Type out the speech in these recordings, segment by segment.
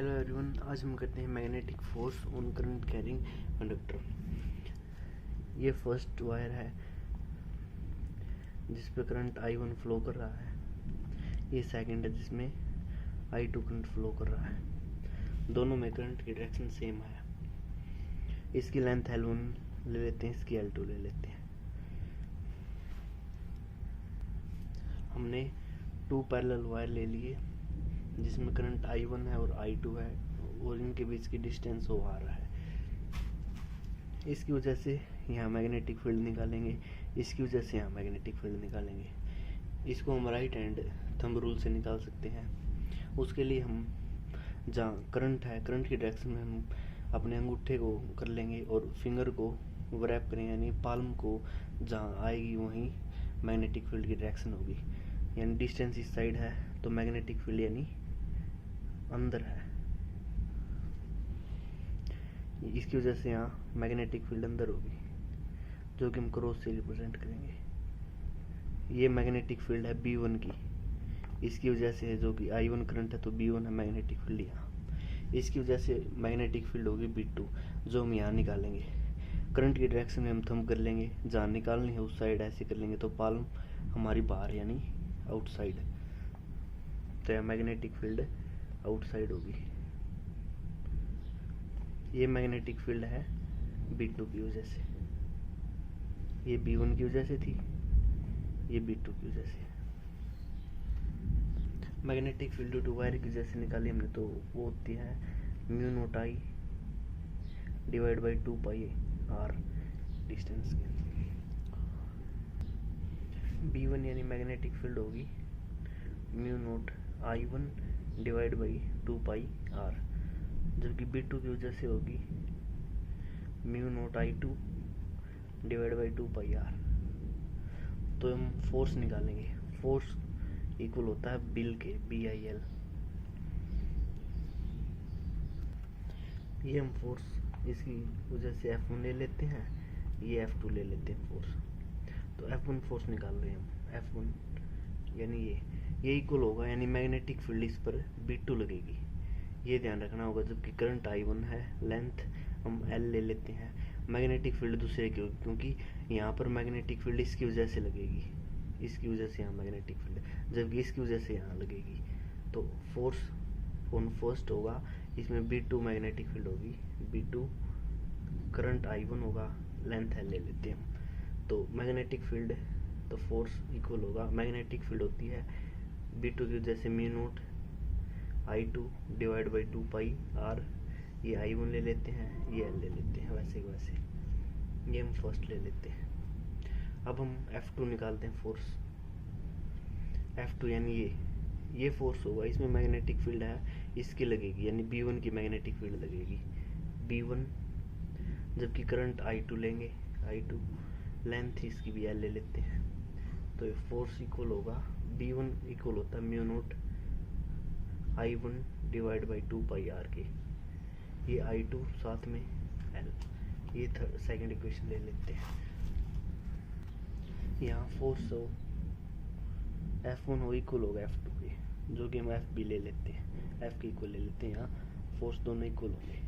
Hello everyone, आज हम करते हैं magnetic force on current carrying conductor. ये फर्स्ट वायर है जिस पे करंट I1 फ्लो कर रहा है। ये सेकंड है जिसमें I2 करंट फ्लो कर रहा है। दोनों में करंट की डायरेक्शन सेम है। इसकी लेंथ L1 ले लेते हैं, इसकी L2 ले लेते हैं। हमने 2 पैरेलल वायर ले लिए जिसमें करंट I1 है और I2 है और इनके बीच की डिस्टेंस OR है। इसकी वजह से यहाँ मैग्नेटिक फील्ड निकालेंगे, इसकी वजह से यहाँ मैग्नेटिक फील्ड निकालेंगे। इसको हम राइट हैंड थंब रूल से निकाल सकते हैं। उसके लिए हम जहाँ करंट है, करंट की डायरेक्शन में हम अपने अंगूठे को कर लेंगे और फिंगर को रैप करें, यानी पाल्म को जहाँ आएगी वहीं मैग्नेटिक फील्ड की डायरेक्शन होगी। यानी डिस्टेंस इस साइड है तो मैग्नेटिक फील्ड यानी अंदर है। इसकी वजह से यहाँ मैग्नेटिक फील्ड अंदर होगी, जो कि हम क्रॉस से रिप्रेजेंट करेंगे। ये मैग्नेटिक फील्ड है B1 की, इसकी वजह से है, जो कि I1 करंट है तो B1 है मैग्नेटिक फील्ड यहाँ। इसकी वजह से मैग्नेटिक फील्ड होगी B2, जो हम यहाँ निकालेंगे। करंट की डायरेक्शन में हम थंब कर लेंगे, जहाँ निकालनी है उस साइड ऐसे कर लेंगे तो पाल्म हमारी बाहर यानी आउटसाइड, तो यह मैग्नेटिक फील्ड आउटसाइड होगी। ये मैग्नेटिक फील्ड है B2 की वजह से, ये B1 की वजह से थी, ये B2 की वजह से। मैग्नेटिक फील्ड टू वायर की वजह से निकाली हमने, तो वो होती है mu naught I divide by 2 pi R distance के। B1 यानी मैग्नेटिक फील्ड होगी mu naught I1 divide by 2 pi R, जबकि B2 की वजह से होगी mu naught I2 divide by 2 pi R। तो हम फोर्स निकालेंगे। फोर्स इक्वल होता है बिल के, BIL। ये हम फोर्स इसकी वजह से F1 ले लेते हैं, ये F2 ले लेते हैं फोर्स। तो F1 फोर्स निकाल रहे हैं हम। F1 यानी ये इक्वल होगा, यानी मैग्नेटिक फील्ड इस पर B2 लगेगी, ये ध्यान रखना होगा। जबकि करंट I1 है, लेंथ हम L ले लेते हैं। मैग्नेटिक फील्ड दूसरे की होगी, क्योंकि यहाँ पर मैग्नेटिक फील्ड इसकी वजह से लगेगी, इसकी वजह से यहाँ मैग्नेटिक फील्ड, जबकि इसकी वजह से यहाँ लगेगी। तो फोर्स ऑन फर्स्ट होगा, इसमें B2 मैग्नेटिक फील्ड होगी, B2 करंट I1 होगा, लेंथ L ले लेते हैं हम। तो मैग्नेटिक फील्ड, तो फोर्स इक्वल होगा, मैग्नेटिक फील्ड होती है B2 की वजह से mu naught I2 divide by 2 pi R। ये I1 ले लेते हैं, ये L ले लेते हैं, वैसे ही वैसे ये हम फर्स्ट ले लेते हैं। अब हम F2 निकालते हैं फोर्स। F2 यानी ये फोर्स होगा, इसमें मैग्नेटिक फील्ड है, इसकी लगेगी, यानी B1 की मैग्नेटिक फील्ड लगेगी B1, जबकि करंट I2 लेंगे, I2 लेंथ इसकी भी L ले लेते हैं। तो ये फोर्स इक्वल होगा, B1 इक्वल होता है mu naught I1 divide by 2 pi R के। ये I2 साथ में L, ये सेकंड इक्वेशन ले लेते हैं। यहाँ फोर्स हो F1 हो इक्वल होगा F2 के, जो कि हम FB ले लेते हैं, F के इक्वल ले लेते हैं। यहाँ फोर्स दोनों इक्वल होंगे,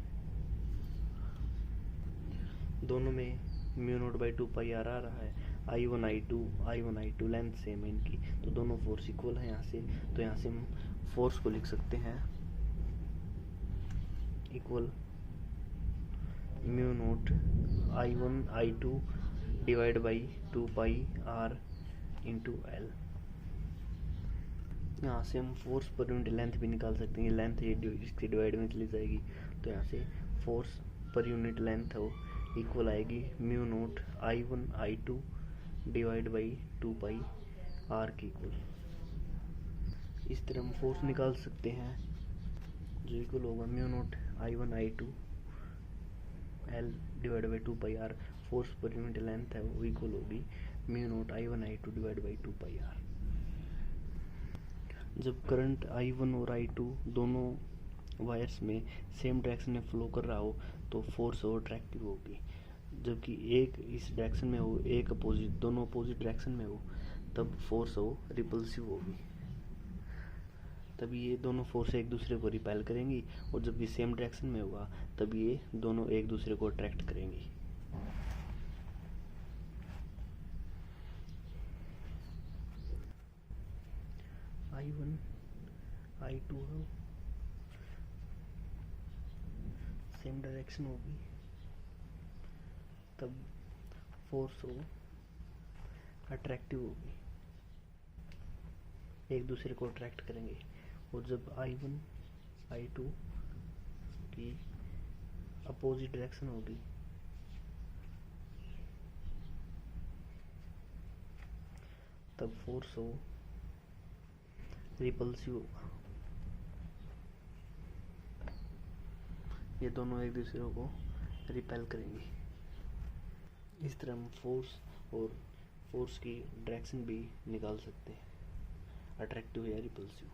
दोनों में mu naught by 2 pi R आ रहा है। I1 I2 लेंथ सेम है इनकी, तो दोनों फोर्स इक्वल है यहाँ से। तो यहाँ से हम फोर्स को लिख सकते हैं equal mu naught I1 I2 divide by 2 pi R into L। यहाँ से हम फोर्स पर यूनिट लेंथ भी निकाल सकते हैं। लेंथ ये इसकी डिवाइड में चली जाएगी, तो यहाँ से फोर्स पर यूनिट लेंथ हो इक्वल आएगी mu naught I1 I2 divide by 2 pi R की इक्वल। इस तरह हम फोर्स निकाल सकते हैं, जो इक्वल होगा mu naught I1 I2 L divide by 2 pi R। Force per unit length है वो इक्वल होगी mu naught I1 I2 divide by 2 pi R। जब करंट I1 और I2 दोनों वायर्स में सेम डायरेक्शन में फ्लो कर रहा हो तो फोर्स और अट्रैक्टिव होगी, जबकि एक इस डायरेक्शन में हो, एक अपोजिट, दोनों अपोजिट डायरेक्शन में हो, तब फोर्स हो रिपल्सिव होगी। तभी ये दोनों फोर्स एक दूसरे को रिपेल करेंगी, और जब ये सेम डायरेक्शन में होगा तब ये दोनों एक दूसरे को अट्रैक्ट करेंगी। I1 I2 सेम डायरेक्शन होगी, तब फोर्स हो अट्रैक्टिव होगी, एक दूसरे को अट्रैक्ट करेंगे। और जब I1 I2 की अपोजिट डायरेक्शन होगी तब फोर्स हो रिपल्सिव होगा, ये दोनों एक दूसरे को रिपेल करेंगे। इस तरह हम फोर्स और फोर्स की डायरेक्शन भी निकाल सकते हैं, अट्रैक्टिव या रिपल्सिव।